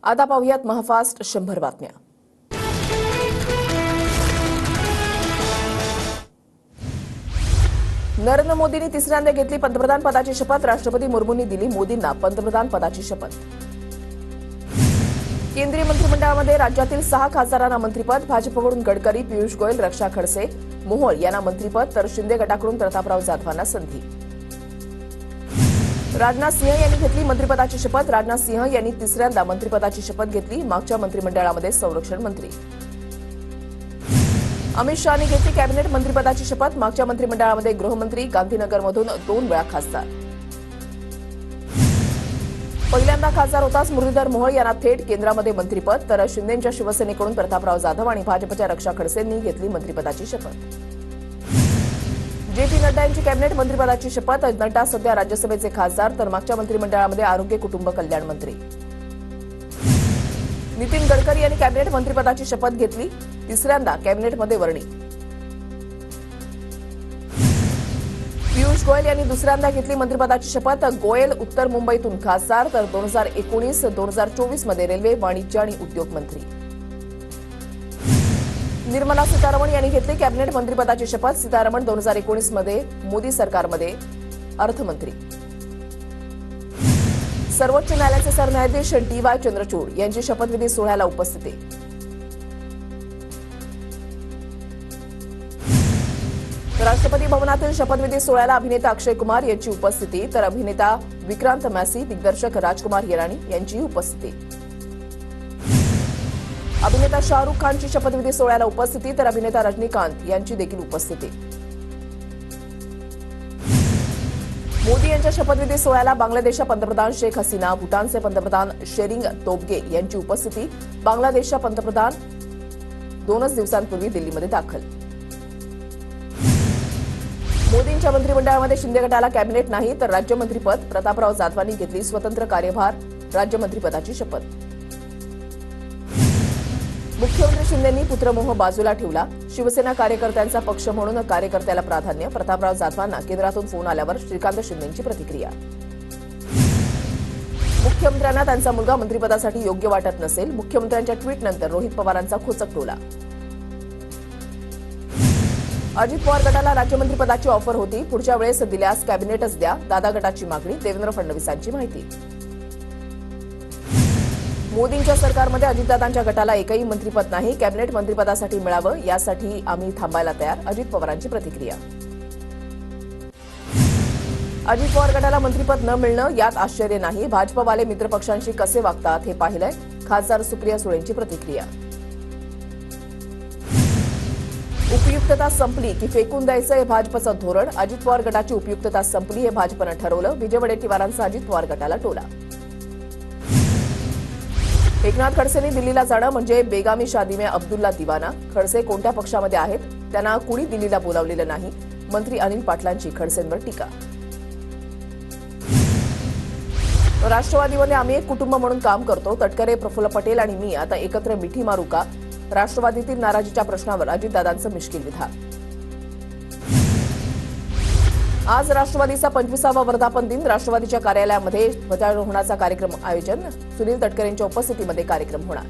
आता पाहूयात महाफास्ट 100 बातम्या। नरेंद्र मोदींनी तिसऱ्यांदा घेतली पंतप्रधान पदाची शपथ। राष्ट्रपती मुर्मूंनी दिली मोदींना पंतप्रधान पदाची शपथ। केंद्रीय मंत्रिमंडळामध्ये राज्यातील 6 खासदारांना मंत्रिपद। भाजपकडून गडकरी, पियुष गोयल, रक्षा खडसे, मोहोळ यांना मंत्रिपद, तर शिंदे गटाकडून प्रतापराव जाधवांना संधी। राजनाथ सिंह यांनी घेतली मंत्रिपदाची शपथ। राजनाथ सिंह यांनी तिसऱ्यांदा मंत्रिपदाची शपथ घेतली। मागच्या मंत्रिमंडळामध्ये संरक्षण मंत्री। अमित शहानी घेतली कॅबिनेट मंत्रिपदाची शपथ। मागच्या मंत्रिमंडळामध्ये गृहमंत्री, गांधीनगरमधून 2 वेळा खासदार। पहिल्यांदा खासदार होताच मुरलीधर मोहोळ यांना थेट केंद्रामध्ये मंत्रिपद, तर शिंदेंच्या शिवसेनेकडून प्रतापराव जाधव आणि भाजपच्या रक्षा खडसेंनी घेतली मंत्रिपदाची शपथ। जे.पी. नड्डा यांची कॅबिनेट मंत्रिपदाची शपथ। नड्डा सध्या राज्यसभेचे खासदार, तर मागच्या मंत्रिमंडळामध्ये आरोग्य कुटुंब कल्याण मंत्री। नितीन गडकरी यांनी कॅबिनेट मंत्रिपदाची शपथ घेतली। तिसऱ्यांदा कॅबिनेटमध्ये वर्णी। पियुष गोयल यांनी दुसऱ्यांदा घेतली मंत्रिपदाची शपथ। गोयल उत्तर मुंबईतून खासदार, तर 2019-2024 मध्ये रेल्वे, वाणिज्य आणि उद्योग मंत्री। निर्मला सीतारमण यांनी घेतली कॅबिनेट मंत्रिपदाची शपथ। सीतारमण 2019 मध्ये मोदी सरकारमध्ये अर्थमंत्री। सर्वोच्च न्यायालयाचे सरन्यायाधीश डी.वाय. चंद्रचूड यांची शपथविधी सोहळ्याला उपस्थिती। राष्ट्रपती भवनातील शपथविधी सोहळ्याला अभिनेता अक्षय कुमार यांची उपस्थिती, तर अभिनेता विक्रांत मॅसी, दिग्दर्शक राजकुमार हिराणी यांची उपस्थिती। अभिनेता शाहरुख खानची शपथविधी सोहळ्याला उपस्थिती, तर अभिनेता रजनीकांत यांची देखील उपस्थिती। मोदी यांच्या शपथविधी सोहळ्याला बांगलादेशच्या पंतप्रधान शेख हसीना, भूटानचे पंतप्रधान शेरिंग तोब्गे यांची उपस्थिती। बांगलादेशच्या पंतप्रधान 2 दिवसांपूर्वी दिल्लीमध्ये दाखल। मोदींच्या मंत्रिमंडळामध्ये शिंदे गटाला कॅबिनेट नाही, तर राज्यमंत्रीपद। प्रतापराव जाधवांनी घेतली स्वतंत्र कार्यभार राज्यमंत्रीपदाची शपथ। मुख्यमंत्री शिंदेंनी पुत्रमोह बाजूला ठेवला। शिवसेना कार्यकर्त्यांचा पक्ष म्हणून कार्यकर्त्याला प्राधान्य। प्रतापराव जाधवांना केंद्रातून फोन आल्यावर श्रीकांत शिंदेंची प्रतिक्रिया। मुख्यमंत्र्यांना त्यांचा मुलगा मंत्रिपदासाठी योग्य वाटत नसेल। मुख्यमंत्र्यांच्या ट्विटनंतर रोहित पवारांचा खोचक टोला। अजित पवार गटाला राज्यमंत्रीपदाची ऑफर होती, पुढच्या वेळेस दिल्यास कॅबिनेटच द्या, दादा गटाची मागणी। देवेंद्र फडणवीसांची माहिती। मोदींच्या सरकारमध्ये अजितदादांच्या गटाला एकही मंत्रिपद नाही, कॅबिनेट मंत्रिपदासाठी मिळावं यासाठी आम्ही थांबायला तयार। अजित पवारांची प्रतिक्रिया। अजित पवार गटाला मंत्रिपद न मिळणं यात आश्चर्य नाही, भाजपवाले मित्रपक्षांशी कसे वागतात हे पाहिलंय। खासदार सुप्रिया सुळेंची प्रतिक्रिया। उपयुक्तता संपली की फेकून द्यायचं हे भाजपचं धोरण। अजित पवार गटाची उपयुक्तता संपली हे भाजपनं ठरवलं। विजय वडेट्टीवारांचा अजित पवार गटाला टोला। एकनाथ खडसेंनी दिल्लीला जाणं म्हणजे बेगामी शादी में अब्दुल्ला दिवाना। खडसे कोणत्या पक्षामध्ये आहेत, त्यांना कुणी दिल्लीला बोलावलेलं नाही। मंत्री अनिल पाटलांची खडसेंवर टीका। राष्ट्रवादीमध्ये आम्ही एक कुटुंब म्हणून काम करतो। तटकरे, प्रफुल्ल पटेल आणि मी आता एकत्र मिठी मारू का? राष्ट्रवादीतील नाराजीच्या प्रश्नावर अजितदादांचं मिश्किल विधान। आज राष्ट्रवादीचा 25वा वर्धापन दिन। राष्ट्रवादीच्या कार्यालयामध्ये ध्वजारोहणाचा कार्यक्रम आयोजन। सुनील तटकरेंच्या उपस्थितीमध्ये कार्यक्रम होणार।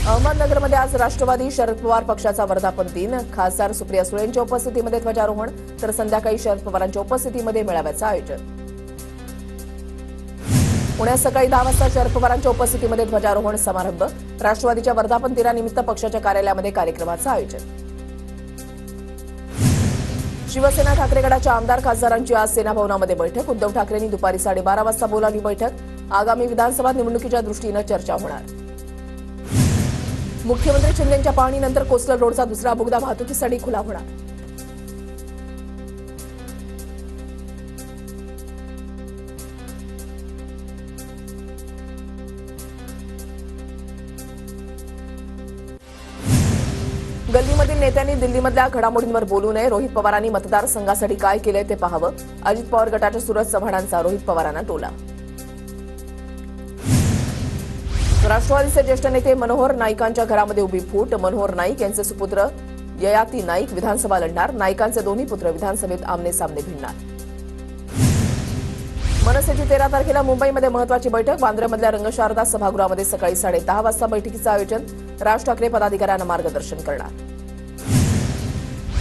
अहमदनगरमध्ये आज राष्ट्रवादी शरद पवार पक्षाचा वर्धापन दिन। खासदार सुप्रिया सुळेंच्या उपस्थितीमध्ये ध्वजारोहण, तर संध्याकाळी शरद पवारांच्या उपस्थितीमध्ये मेळाव्याचं आयोजन। पुण्यात सकाळी 10 वाजता शरद पवारांच्या उपस्थितीमध्ये ध्वजारोहण समारंभ। राष्ट्रवादीच्या वर्धापन दिनानिमित्त पक्षाच्या कार्यालयामध्ये कार्यक्रमाचं आयोजन। शिवसेना ठाकरे गटाच्या आमदार खासदारांची आज सेना भवनामध्ये बैठक। उद्धव ठाकरेंनी दुपारी 12:30 वाजता बोलावली बैठक। आगामी विधानसभा निवडणुकीच्या दृष्टीनं चर्चा होणार। मुख्यमंत्री शिंदेंच्या पाहणीनंतर कोस्टल रोडचा दुसरा बोगदा वाहतुकीसाठी खुला होणार। गल्लीमधील नेत्यांनी दिल्लीमधल्या घडामोडींवर बोलू नये। रोहित पवारांनी मतदारसंघासाठी काय केलंय ते पाहावं। अजित पवार गटाच्या सूरज चव्हाणांचा रोहित पवारांना टोला। राष्ट्रवादीचे ज्येष्ठ नेते मनोहर नाईकांच्या घरामध्ये उभी फूट। मनोहर नाईक यांचे सुपुत्र ययाती नाईक विधानसभा लढणार। नाईकांचे दोन्ही पुत्र विधानसभेत आमने सामने भिडणार। मनसेची 13 तारखेला मुंबईमध्ये महत्वाची बैठक. बांद्रामधल्या रंगशारदा सभागृहामध्ये सकाळी 10:30 वाजता बैठकीचं आयोजन. राज ठाकरे पदाधिकाऱ्यांना मार्गदर्शन करणार.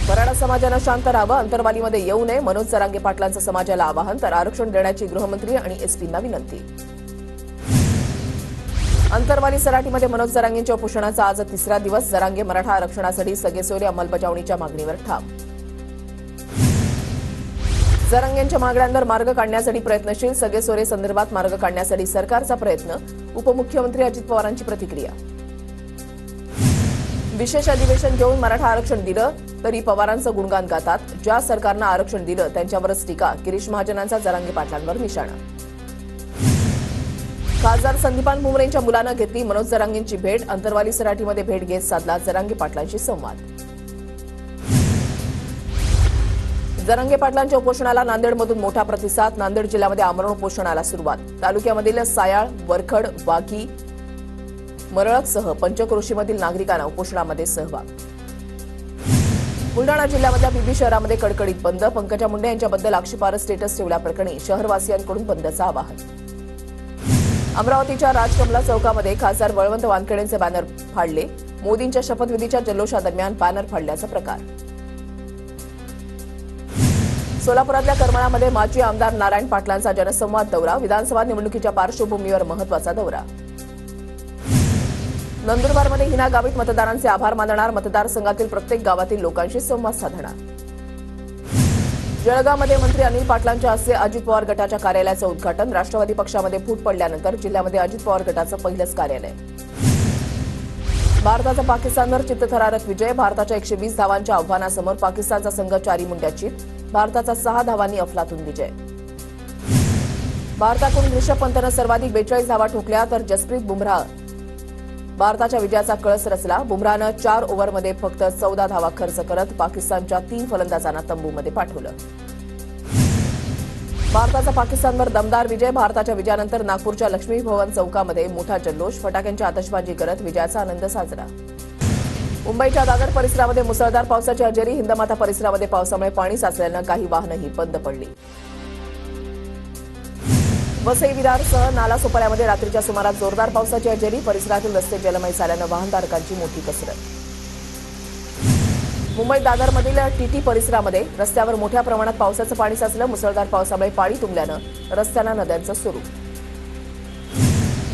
मराठा समाजानं शांत राहावं, अंतरवालीमध्ये येऊ नये, मनोज जरांगे पाटलांचं समाजाला आवाहन. तर आरक्षण देण्याची गृहमंत्री आणि एसपींना विनंती. अंतरवाली सराटीमध्ये मनोज जरांगेंच्या उपोषणाचा आज तिसरा दिवस. जरांगे मराठा आरक्षणासाठी सगेसोयरी अंमलबजावणीच्या मागणीवर ठाम. जरांगेंच्या मागण्यांवर मार्ग काढण्यासाठी प्रयत्नशील. सगेसोयरी संदर्भात मार्ग काढण्यासाठी सरकारचा प्रयत्न. उपमुख्यमंत्री अजित पवारांची प्रतिक्रिया. विशेष अधिवेशन घेऊन मराठा आरक्षण दिलं तरी पवारांचं गुणगान गातात. ज्या सरकारनं आरक्षण दिलं त्यांच्यावरच टीका. गिरीश महाजनांचा जरांगे पाटलांवर निशाणा. खासदार संदीपान भुमरेंच्या मुलानं घेतली मनोज जरांगेंची भेट. अंतरवाली सराटीमध्ये भेट घेत साधला जरांगे पाटलांशी संवाद. जरांगे पाटलांच्या उपोषणाला नांदेडमधून मोठा प्रतिसाद. नांदेड जिल्ह्यामध्ये आमरण उपोषणाला सुरुवात. तालुक्यामधील सायाळ, वरखड, वाकी, मरळकसह पंचक्रोशीमधील नागरिकांना उपोषणामध्ये सहभाग. बुलडाणा जिल्ह्यामधल्या बीबी शहरामध्ये कडकडीत बंद. पंकजा मुंडे यांच्याबद्दल आक्षेपार्ह स्टेटस ठेवल्याप्रकरणी शहरवासियांकडून बंदचं आवाहन. अमरावतीच्या राजकमला चौकामध्ये खासदार बळवंत वानखेडेंचे बॅनर फाडले. मोदींच्या शपथविधीच्या जल्लोषादरम्यान बॅनर फाडल्याचा प्रकार. सोलापुरातल्या करमाळामध्ये माजी आमदार नारायण पाटलांचा जनसंवाद दौरा. विधानसभा निवडणुकीच्या पार्श्वभूमीवर महत्वाचा दौरा. नंदुरबारमध्ये हिना गावित मतदारांचे आभार मानणार. मतदारसंघातील प्रत्येक गावातील लोकांशी संवाद साधणार. जळगावमध्ये मंत्री अनिल पाटलांच्या हस्ते अजित पवार गटाच्या कार्यालयाचं उद्घाटन. राष्ट्रवादी पक्षामध्ये फूट पडल्यानंतर जिल्ह्यामध्ये अजित पवार गटाचं पहिलंच कार्यालय. भारताचा पाकिस्तानवर चित्तथरारक विजय. भारताच्या 120 धावांच्या आव्हानासमोर पाकिस्तानचा संघ 4 मुंड्याची. भारताचा 6 धावांनी अफलातून विजय. भारताकडून ऋषभ पंतनं सर्वाधिक 42 धावा ठोकल्या तर जसप्रीत बुमराह भारताच्या विजयाचा कळस रचला. बुमराहनं 4 ओव्हरमध्ये फक्त 14 धावा खर्च करत पाकिस्तानच्या 3 फलंदाजांना तंबूमध्ये पाठवलं. भारताचा पाकिस्तानवर दमदार विजय. भारताच्या विजयानंतर नागपूरच्या लक्ष्मी भवन चौकामध्ये मोठा जल्लोष. फटाक्यांची आतषबाजी करत विजयाचा आनंद साजरा. मुंबईच्या दादर परिसरामध्ये मुसळधार पावसाची हजेरी. हिंदमाता परिसरामध्ये पावसामुळे पाणी साचल्यानं काही वाहनंही बंद पडली. वसई विरारसह नालासोपाऱ्यामध्ये रात्रीच्या सुमारास जोरदार पावसाची हजेरी. परिसरातील रस्ते जलमय झाल्यानं वाहनधारकांची मोठी कसरत. मुंबई दादरमधील टीटी परिसरामध्ये रस्त्यावर मोठ्या प्रमाणात पावसाचं पाणी साचलं. मुसळधार पावसामुळे पाणी तुंबल्यानं रस्त्यांना नद्यांचं स्वरूप.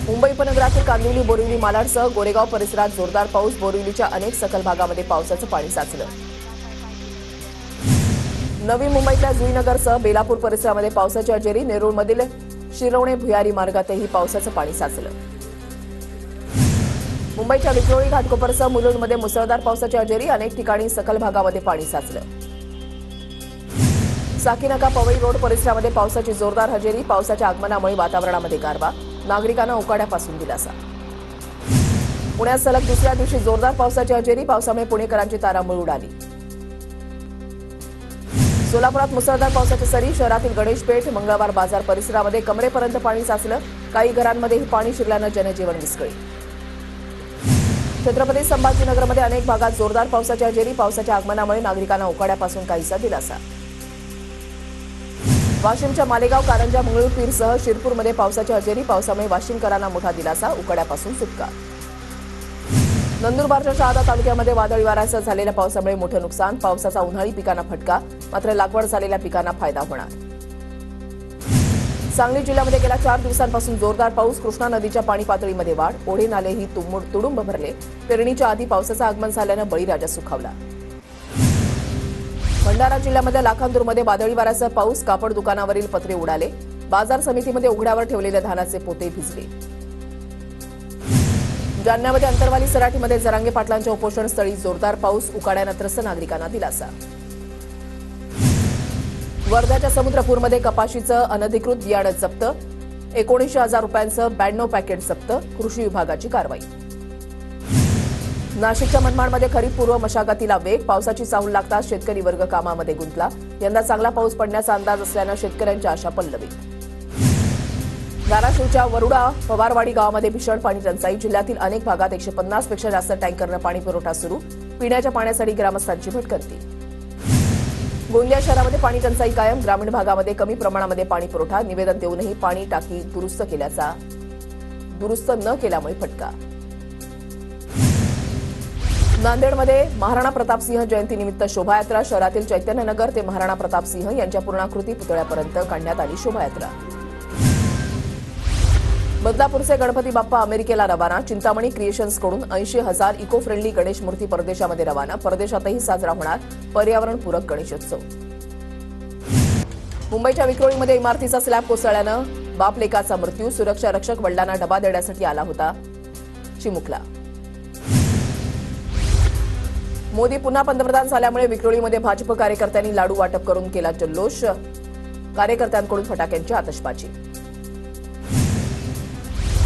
मुंबई उपनगरातील कांदिवली, बोरिवली, मालाडसह गोरेगाव परिसरात जोरदार पाऊस. बोरिवलीच्या अनेक सखल भागामध्ये पावसाचं पाणी साचलं. नवी मुंबईतल्या जुईनगरसह बेलापूर परिसरामध्ये पावसाची हजेरी. नेरूळमधील शिरवणे भुयारी मार्गातही पावसाचं पाणी साचलं. मुंबईच्या विक्रोळी घाटकोपरसह मुलुंडमध्ये मुसळधार पावसाची हजेरी. अनेक ठिकाणी सखल भागामध्ये पाणी साचलं. साकीनाका पवई रोड परिसरामध्ये पावसाची जोरदार हजेरी. पावसाच्या आगमनामुळे वातावरणामध्ये गारवा. नागरिकांना उकाड्यापासून दिलासा. पुण्यात सलग दुसऱ्या दिवशी जोरदार पावसाची हजेरी. पावसामुळे पुणेकरांची तारांबळ उडाली. सोलापुरात मुसळधार पावसाची सरी. शहरातील गणेशपेठ, मंगळवार बाजार परिसरामध्ये कमरेपर्यंत पाणी साचलं. काही घरांमध्येही पाणी शिरल्यानं जनजीवन विस्कळीत. छत्रपती संभाजीनगरमध्ये अनेक भागात जोरदार पावसाची हजेरी. पावसाच्या आगमनामुळे नागरिकांना उकाड्यापासून काहीसा दिलासा. वाशिमच्या मालेगाव, कारंजा, मंगळूरपीरसह शिरपूरमध्ये पावसाची हजेरी. पावसामुळे वाशिमकरांना मोठा दिलासा. उकाड्यापासून सुटका. नंदुरबारच्या शहादा तालुक्यामध्ये वादळी वाऱ्यासह झालेल्या पावसामुळे मोठं नुकसान. पावसाचा उन्हाळी पिकांना फटका. मात्र लागवड झालेल्या पिकांना फायदा होणार. सांगली जिल्ह्यामध्ये गेल्या 4 दिवसांपासून जोरदार पाऊस. कृष्णा नदीच्या पाणी पातळीमध्ये वाढ. ओढे नालेही तुडुंब भरले. पेरणीच्या आधी पावसाचं आगमन झाल्यानं बळीराजा सुखावला. भंडारा जिल्ह्यामध्ये लाखांदूरमध्ये वादळी वाऱ्यासह पाऊस. कापड दुकानावरील पत्रे उडाले. बाजार समितीमध्ये उघड्यावर ठेवलेले धानाचे पोते भिजले. जालन्यामध्ये अंतरवाली सराटीमध्ये जरांगे पाटलांच्या उपोषणस्थळी जोरदार पाऊस. उकाड्यानं त्रस्त नागरिकांना दिलासा. वर्ध्याच्या समुद्रपूरमध्ये कपाशीचं अनधिकृत बियाणं जप्त. 19,000 रुपयांचं 92 पॅकेट जप्त. कृषी विभागाची कारवाई. नाशिकच्या मनमाडमध्ये खरीप पूर्व मशागतीला वेग. पावसाची चाहूल लागताच शेतकरी वर्ग कामामध्ये गुंतला. यंदा चांगला पाऊस पडण्याचा अंदाज असल्यानं शेतकऱ्यांच्या आशा पल्लवीत. धाराशिवच्या वरुडा पवारवाडी गावामध्ये भीषण पाणी टंचाई. जिल्ह्यातील अनेक भागात 150 पेक्षा जास्त टँकरनं पाणी पुरवठा सुरू. पिण्याच्या पाण्यासाठी ग्रामस्थांची भटकंती. गोंदिया शहरामध्ये पाणी टंचाई कायम. ग्रामीण भागामध्ये कमी प्रमाणामध्ये पाणी पुरवठा. निवेदन देऊनही पाणी टाकी दुरुस्त न केल्यामुळे फटका. नांदेडमध्ये महाराणा प्रतापसिंह जयंतीनिमित्त शोभायात्रा. शहरातील चैतन्यनगर ते महाराणा प्रतापसिंह यांच्या पूर्णाकृती पुतळ्यापर्यंत काढण्यात आली शोभायात्रा. बदलापूरचे गणपती बाप्पा अमेरिकेला रवाना. चिंतामणी क्रिएशन्सकडून 80,000 इको फ्रेंडली गणेश मूर्ती परदेशामध्ये रवाना. परदेशातही साजरा होणार पर्यावरणपूरक गणेशोत्सव. मुंबईच्या विक्रोळीमध्ये इमारतीचा स्लॅब कोसळल्यानं बाप लेकाचा मृत्यू. सुरक्षा रक्षक वडिलांना डबा देण्यासाठी आला होता. चिमुकला. मोदी पुन्हा पंतप्रधान झाल्यामुळे विक्रोळीमध्ये भाजप कार्यकर्त्यांनी लाडू वाटप करून केला जल्लोष. कार्यकर्त्यांकडून फटाक्यांची आतषबाजी.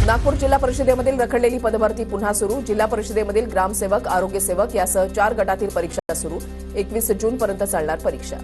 नागपूर जिल्हा परिषदेमधील रखडलेली पदभरती पुन्हा सुरू. जिल्हा परिषदेमधील ग्रामसेवक, आरोग्य सेवक यासह 4 गटातील परीक्षा सुरू. 21 जूनपर्यंत चालणार परीक्षा.